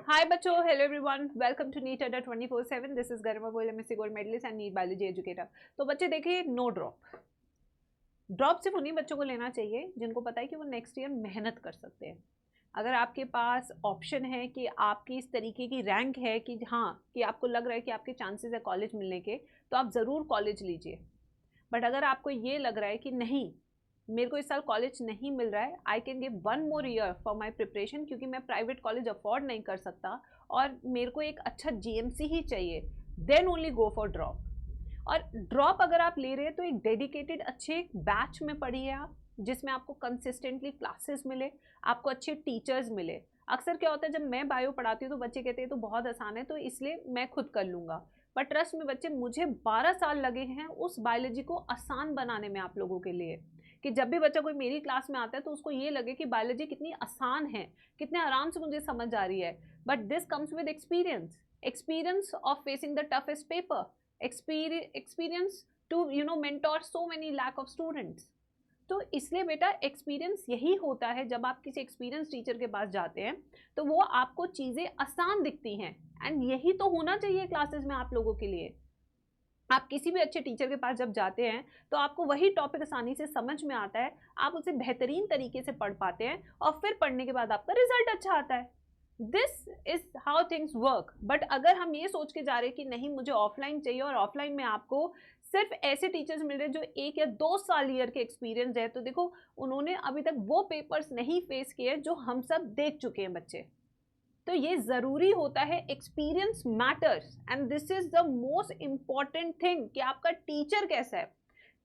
Hi बच्चों, hello everyone, welcome to NEET Adda 24/7. This is Garima Goyal, MSc Gold Medalist and NEET Biology Educator. तो बच्चे देखिए, no drop सिर्फ उन्हीं बच्चों को लेना चाहिए जिनको पता है कि वो नेक्स्ट ईयर मेहनत कर सकते हैं। अगर आपके पास ऑप्शन है कि आपकी इस तरीके की रैंक है कि हाँ कि आपको लग रहा है कि आपके चांसेस है कॉलेज मिलने के, तो आप ज़रूर कॉलेज लीजिए। बट अगर आपको ये लग रहा है कि नहीं, मेरे को इस साल कॉलेज नहीं मिल रहा है, I can give 1 more year for my preparation, क्योंकि मैं प्राइवेट कॉलेज अफोर्ड नहीं कर सकता और मेरे को एक अच्छा जीएमसी ही चाहिए, then only go for drop. और ड्रॉप अगर आप ले रहे हैं तो एक डेडिकेटेड अच्छे बैच में पढ़िए आप, जिसमें आपको कंसिस्टेंटली क्लासेस मिले, आपको अच्छे टीचर्स मिले। अक्सर क्या होता है, जब मैं बायो पढ़ाती हूँ तो बच्चे कहते हैं तो बहुत आसान है, तो इसलिए मैं खुद कर लूँगा। पर ट्रस्ट में बच्चे, मुझे 12 साल लगे हैं उस बायोलॉजी को आसान बनाने में आप लोगों के लिए, कि जब भी बच्चा कोई मेरी क्लास में आता है तो उसको ये लगे कि बायोलॉजी कितनी आसान है, कितने आराम से मुझे समझ आ रही है। But this comes with experience of facing the toughest paper, experience to mentor so many lakh of students. तो इसलिए बेटा एक्सपीरियंस यही होता है, जब आप किसी एक्सपीरियंस टीचर के पास जाते हैं तो वो आपको चीज़ें आसान दिखती हैं, एंड यही तो होना चाहिए क्लासेस में आप लोगों के लिए। आप किसी भी अच्छे टीचर के पास जब जाते हैं तो आपको वही टॉपिक आसानी से समझ में आता है, आप उसे बेहतरीन तरीके से पढ़ पाते हैं और फिर पढ़ने के बाद आपका रिजल्ट अच्छा आता है। This is how things work. But अगर हम ये सोच के जा रहे हैं कि नहीं मुझे ऑफलाइन चाहिए, और ऑफलाइन में आपको सिर्फ ऐसे टीचर्स मिल रहे हैं जो 1 या 2 साल ईयर के एक्सपीरियंस है, तो देखो उन्होंने अभी तक वो पेपर्स नहीं फेस किए जो हम सब देख चुके हैं बच्चे। तो ये ज़रूरी होता है, experience matters, and this is the most important thing कि आपका टीचर कैसा है,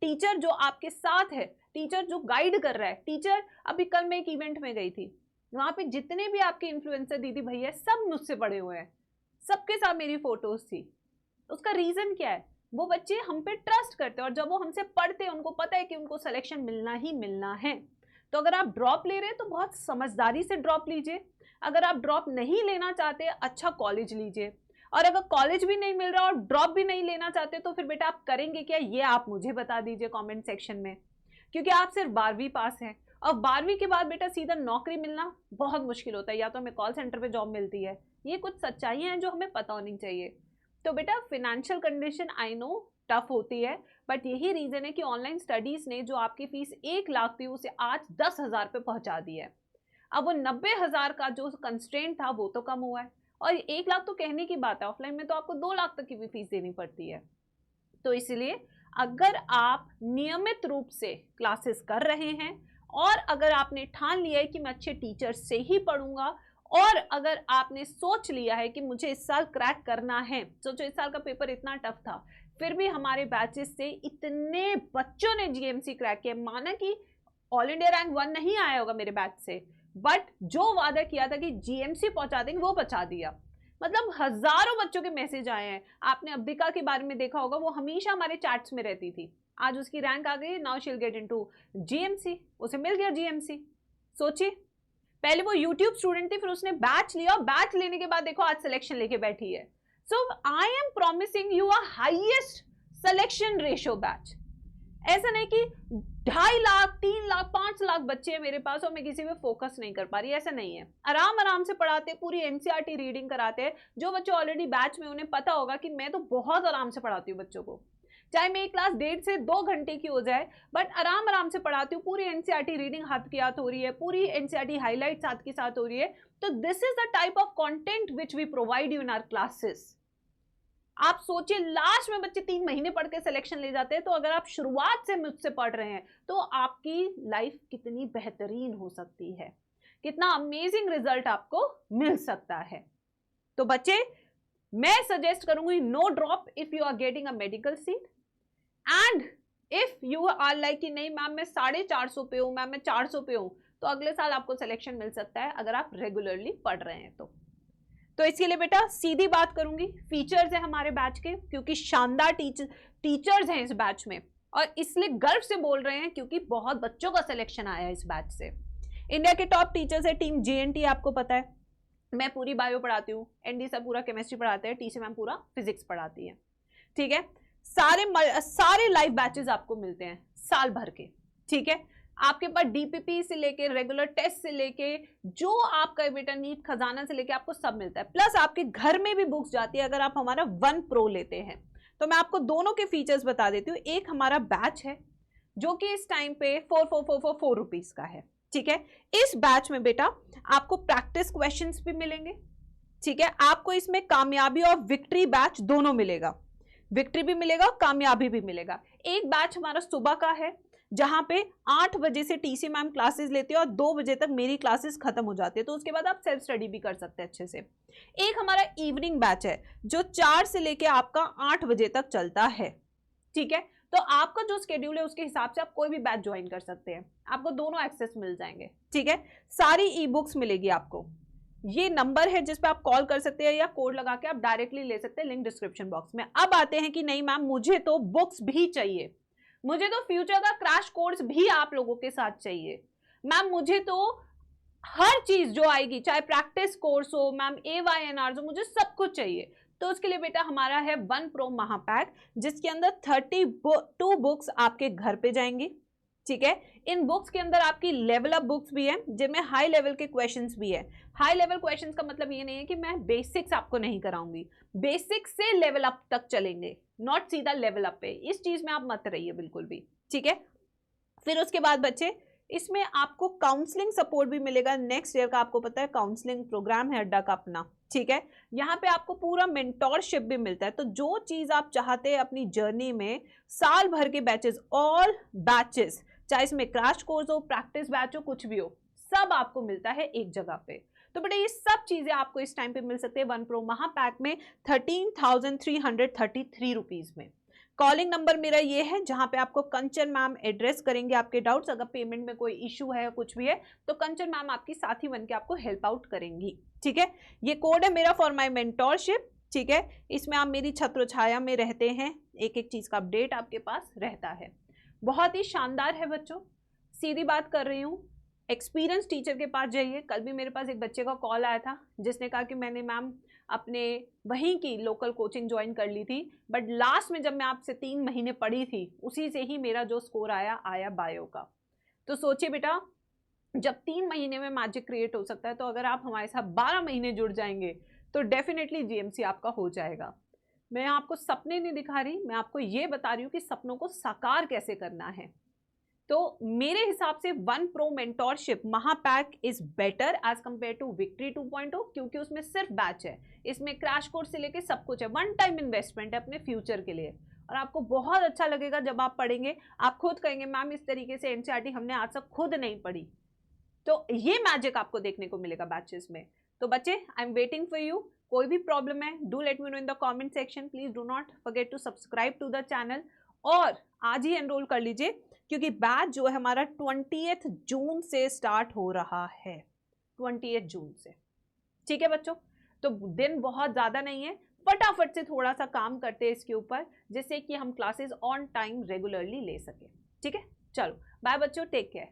टीचर जो आपके साथ है, टीचर जो गाइड कर रहा है। टीचर, अभी कल मैं एक इवेंट में गई थी, वहाँ पे जितने भी आपके इन्फ्लुएंसर दीदी भैया सब मुझसे पढ़े हुए हैं, सबके साथ मेरी फोटोज थी। उसका रीज़न क्या है, वो बच्चे हम पे ट्रस्ट करते हैं, और जब वो हमसे पढ़ते हैं उनको पता है कि उनको सिलेक्शन मिलना ही मिलना है। तो अगर आप ड्रॉप ले रहे हैं तो बहुत समझदारी से ड्रॉप लीजिए। अगर आप ड्रॉप नहीं लेना चाहते, अच्छा कॉलेज लीजिए। और अगर कॉलेज भी नहीं मिल रहा और ड्रॉप भी नहीं लेना चाहते, तो फिर बेटा आप करेंगे क्या, ये आप मुझे बता दीजिए कमेंट सेक्शन में, क्योंकि आप सिर्फ 12वीं पास हैं और 12वीं के बाद बेटा सीधा नौकरी मिलना बहुत मुश्किल होता है, या तो हमें कॉल सेंटर पे जॉब मिलती है। ये कुछ सच्चाइयाँ हैं जो हमें पता होनी चाहिए। तो बेटा financial condition I know tough होती है, बट यही रीज़न है कि ऑनलाइन स्टडीज़ ने जो आपकी फीस 1 लाख थी उसे आज 10,000 पे पहुंचा दी है। अब वो 90,000 का जो कंस्ट्रेंट था वो तो कम हुआ है, और 1 लाख तो कहने की बात है, ऑफलाइन में तो आपको 2 लाख तक की भी फीस देनी पड़ती है। तो इसलिए अगर आप नियमित रूप से क्लासेस कर रहे हैं, और अगर आपने ठान लिया है कि मैं अच्छे टीचर से ही पढ़ूंगा, और अगर आपने सोच लिया है कि मुझे इस साल क्रैक करना है, सोचो इस साल का पेपर इतना टफ था, फिर भी हमारे बैचेस से इतने बच्चों ने जीएमसी क्रैक किया। माना कि ऑल इंडिया रैंक 1 नहीं आया होगा मेरे बैच से, बट जो वादा किया था कि जीएमसी पहुंचा देंगे वो पहुंचा दिया। मतलब हजारों बच्चों के मैसेज आए हैं। आपने अंबिका के बारे में देखा होगा, वो हमेशा हमारे चैट्स में रहती थी, आज उसकी रैंक आ गई, now she will get into GMC, उसे मिल गया जीएमसी। सोचिए, पहले वो यूट्यूब स्टूडेंट थी, फिर उसने बैच लिया, और बैच लेने के बाद देखो आज सिलेक्शन लेके बैठी है। So I am promising you a highest selection ratio batch. ऐसा नहीं कि 2.5 लाख 3 लाख 5 लाख बच्चे हैं मेरे पास और मैं किसी पे फोकस नहीं कर पा रही, ऐसा नहीं है। आराम आराम से पढ़ाते हैं, पूरी एनसीईआरटी रीडिंग कराते हैं। जो बच्चे ऑलरेडी बैच में, उन्हें पता होगा कि मैं तो बहुत आराम से पढ़ाती हूँ बच्चों को, चाहे मेरी क्लास 1.5 से 2 घंटे की हो जाए, बट आराम आराम से पढ़ाती हूँ। पूरी एनसीईआरटी रीडिंग हाथ के हाथ हो रही है, पूरी एनसीईआरटी हाईलाइट्स हाथ के साथ हो रही है। तो this is the type of content which we provide you in our classes. आप सोचिए, लास्ट में बच्चे 3 महीने पढ़ के सिलेक्शन ले जाते हैं, तो अगर आप शुरुआत से मुझसे पढ़ रहे हैं तो आपकी लाइफ कितनी बेहतरीन हो सकती है, कितना अमेजिंग रिजल्ट आपको मिल सकता है। तो बच्चे, मैं सजेस्ट करूंगी no drop if you are getting a medical seat, and if you are like कि नहीं मैम मैं 450 पे हूँ, मैम मैं 400 पे हूँ, तो अगले साल आपको सिलेक्शन मिल सकता है अगर आप रेगुलरली पढ़ रहे हैं तो इसके लिए बेटा सीधी बात करूंगी, फीचर्स है हमारे बैच के, क्योंकि शानदार टीचर्स हैं इस बैच में, और इसलिए गर्व से बोल रहे हैं क्योंकि बहुत बच्चों का सिलेक्शन आया है इस बैच से। इंडिया के टॉप टीचर्स है टीम जेएनटी, आपको पता है मैं पूरी बायो पढ़ाती हूँ, एनडी सर पूरा केमिस्ट्री पढ़ाते हैं, टीसी मैम पूरा फिजिक्स पढ़ाती है, ठीक है। सारे लाइव बैचेस आपको मिलते हैं साल भर के, ठीक है। आपके पास डीपीपी से लेके रेगुलर टेस्ट से लेके जो आपका बेटा नीट खजाना से लेके आपको सब मिलता है, प्लस आपके घर में भी बुक्स जाती है अगर आप हमारा 1 प्रो लेते हैं। तो मैं आपको दोनों के फीचर्स बता देती हूँ। एक हमारा बैच है जो कि इस टाइम पे 4 रुपीज का है, ठीक है। इस बैच में बेटा आपको प्रैक्टिस क्वेश्चंस भी मिलेंगे, ठीक है। आपको इसमें कामयाबी और विक्ट्री बैच दोनों मिलेगा, विक्ट्री भी मिलेगा और कामयाबी भी मिलेगा। एक बैच हमारा सुबह का है जहां पे 8 बजे से टीसी मैम क्लासेस लेते हैं और 2 बजे तक मेरी क्लासेस खत्म हो जाती है, तो उसके बाद आप सेल्फ स्टडी भी कर सकते हैं अच्छे से। एक हमारा इवनिंग बैच है जो 4 से लेके आपका 8 बजे तक चलता है, ठीक है। तो आपका जो स्केड्यूल है उसके हिसाब से आप कोई भी बैच ज्वाइन कर सकते हैं, आपको दोनों एक्सेस मिल जाएंगे, ठीक है। सारी ई बुक्स मिलेगी आपको। ये नंबर है जिस पे आप कॉल कर सकते हैं या कोड लगा के आप डायरेक्टली ले सकते हैं, लिंक डिस्क्रिप्शन बॉक्स में। अब आते हैं कि नहीं मैम मुझे तो बुक्स भी चाहिए, मुझे तो फ्यूचर का क्रैश कोर्स भी आप लोगों के साथ चाहिए मैम, मुझे तो हर चीज जो आएगी चाहे प्रैक्टिस कोर्स हो मैम, AYNRs हो, मुझे सब कुछ चाहिए। तो उसके लिए बेटा हमारा है 1 प्रो महापैक जिसके अंदर 32 बुक्स आपके घर पे जाएंगी, ठीक है। इन बुक्स के अंदर आपकी लेवल अप बुक्स भी है जिनमें हाई लेवल के क्वेश्चंस भी है। हाई लेवल क्वेश्चंस का मतलब ये नहीं है कि मैं बेसिक्स आपको नहीं कराऊंगी, बेसिक्स से लेवल अप तक चलेंगे, नॉट सीधा लेवल अप पे, इस चीज में आप मत रहिए बिल्कुल भी, ठीक है। फिर उसके बाद बच्चे इसमें आपको काउंसलिंग सपोर्ट भी मिलेगा। नेक्स्ट ईयर का आपको पता है काउंसलिंग प्रोग्राम है अड्डा का अपना, ठीक है। यहाँ पे आपको पूरा मेंटोरशिप भी मिलता है, तो जो चीज आप चाहते हैं अपनी जर्नी में, साल भर के बैचेस, ऑल बैचेस, चाहे इसमें क्रैश कोर्स हो, प्रैक्टिस बैच हो, कुछ भी हो, सब आपको मिलता है एक जगह पे। तो बेटा ये सब चीजें आपको इस टाइम पे मिल सकते हैं 1 प्रो महापैक में 13,333 रुपीज में। कॉलिंग नंबर मेरा ये है जहां पे आपको कंचन मैम एड्रेस करेंगे आपके डाउट्स। अगर पेमेंट में कोई इशू है कुछ भी है तो कंचन मैम आपकी साथी बन के आपको हेल्प आउट करेंगी, ठीक है। ये कोड है मेरा फॉर माई मेंटोरशिप, ठीक है। इसमें आप मेरी छत्र छाया में रहते हैं, एक एक चीज का अपडेट आपके पास रहता है। बहुत ही शानदार है बच्चों, सीधी बात कर रही हूँ, एक्सपीरियंस टीचर के पास जाइए। कल भी मेरे पास एक बच्चे का कॉल आया था जिसने कहा कि मैंने मैम अपने वहीं की लोकल कोचिंग ज्वाइन कर ली थी, बट लास्ट में जब मैं आपसे 3 महीने पढ़ी थी उसी से ही मेरा जो स्कोर आया बायो का। तो सोचिए बेटा जब 3 महीने में मैजिक क्रिएट हो सकता है, तो अगर आप हमारे साथ 12 महीने जुड़ जाएंगे तो डेफिनेटली जीएमसी आपका हो जाएगा। मैं आपको सपने नहीं दिखा रही, मैं आपको ये बता रही हूँ कि सपनों को साकार कैसे करना है। तो मेरे हिसाब से 1 प्रो मेंटोरशिप महापैक is better as compare to victory 2.0 क्योंकि उसमें सिर्फ बैच है, इसमें क्रैश कोर्स से लेके सब कुछ है, 1 टाइम इन्वेस्टमेंट है अपने फ्यूचर के लिए, और आपको बहुत अच्छा लगेगा जब आप पढ़ेंगे। आप खुद कहेंगे मैम इस तरीके से एनसीईआरटी हमने आज तक खुद नहीं पढ़ी, तो ये मैजिक आपको देखने को मिलेगा बैचेस में। तो बच्चे I am waiting for you, कोई भी प्रॉब्लम है do let me know in the comment section, please do not forget to subscribe to the channel और आज ही एनरोल कर लीजिए क्योंकि बैच जो है हमारा 20 जून से स्टार्ट हो रहा है, 20 जून से, ठीक है बच्चों। तो दिन बहुत ज़्यादा नहीं है, फटाफट से थोड़ा सा काम करते हैं इसके ऊपर जिससे कि हम क्लासेस ऑन टाइम रेगुलरली ले सके, ठीक है। चलो बाय बच्चों, टेक केयर।